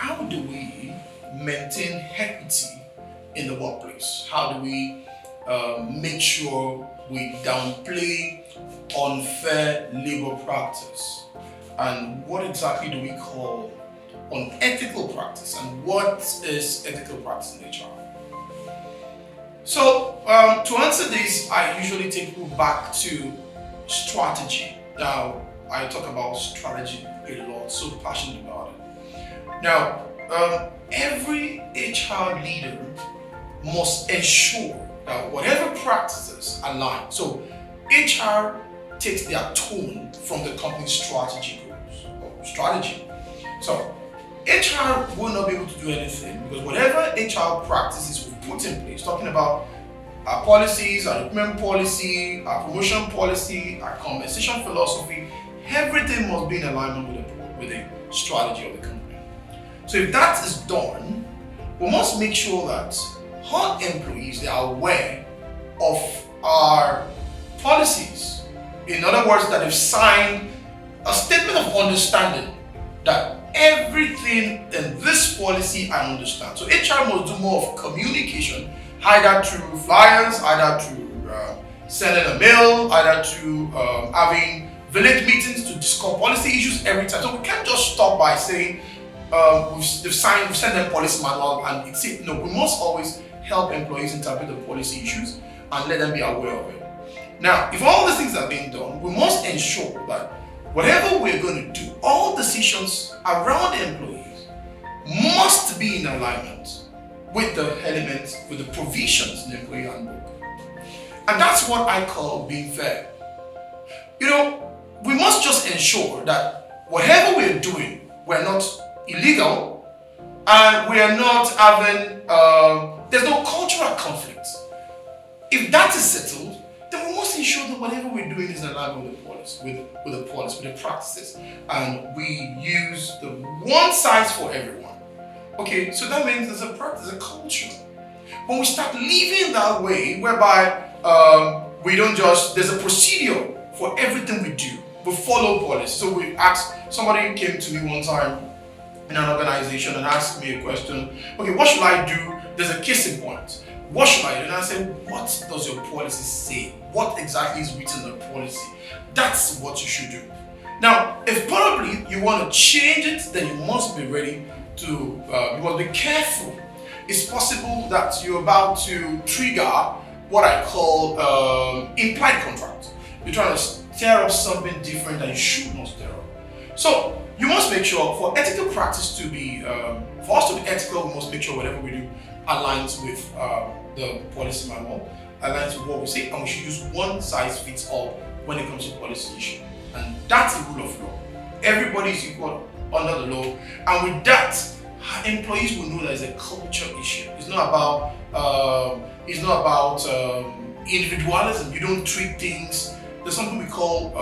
how do we maintain equity in the workplace? How do we make sure we downplay unfair labor practice? And what exactly do we call unethical practice? And what is ethical practice in HR? So, to answer this, I usually take people back to strategy. Now, I talk about strategy a lot, so passionate about it. Now, every HR leader must ensure that whatever practices align. So, HR takes their tone from the company's strategy goals or strategy. So, HR will not be able to do anything because whatever HR practices we put in place, talking about our policies, our recruitment policy, our promotion policy, our compensation philosophy, everything must be in alignment with the strategy of the company. So if that is done, we must make sure that our employees, they are aware of our policies. In other words, that they've signed a statement of understanding that everything in this policy I understand. So HR must do more of communication, either through flyers, either through sending a mail, either through having village meetings to discuss policy issues every time. So we can't just stop by saying we've sent them policy manual and it's it. No, we must always help employees interpret the policy issues and let them be aware of it. Now, if all these things are being done, we must ensure that whatever we're going to do, all decisions around the employees must be in alignment with the elements, with the provisions in the employee handbook. And that's what I call being fair. You know, we must just ensure that whatever we're doing, we're not illegal and we are not having, there's no cultural conflict. If that is settled, then we must ensure that whatever we're doing is in alignment with the policy, with the policy, with the practices, and we use the one size for everyone. Okay, so that means there's a practice, a culture. When we start living that way, whereby we don't just, there's a procedure for everything we do. We follow policy. So we ask, somebody came to me one time in an organization and asked me a question, okay, what should I do? There's a case in point. What should I do? And I said, what does your policy say? What exactly is written in the policy? That's what you should do. Now, if probably you want to change it, then you must be ready to, you must be careful. It's possible that you're about to trigger what I call implied contract. You're trying to stir up something different that you should not stir up. So, you must make sure for ethical practice to be, for us to be ethical, we must make sure whatever we do aligns with the policy manual, aligns with what we say, and we should use one size fits all when it comes to policy issue. And that's the rule of law. Everybody is equal under the law, and with that, employees will know that it's a culture issue. It's not about individualism. You don't treat things. There's something we call,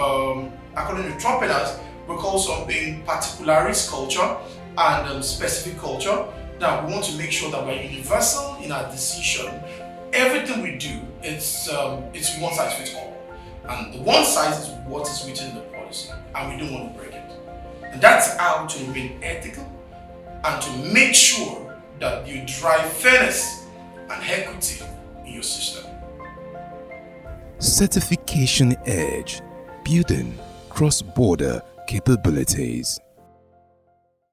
according to trumpeters, we call something particularis culture and specific culture. Now we want to make sure that we're universal in our decision. Everything we do, it's one size fits all. And the one size is what is written in the policy, and we don't want to break it. And that's how to remain ethical and to make sure that you drive fairness and equity in your system. Certification Edge, building cross-border capabilities.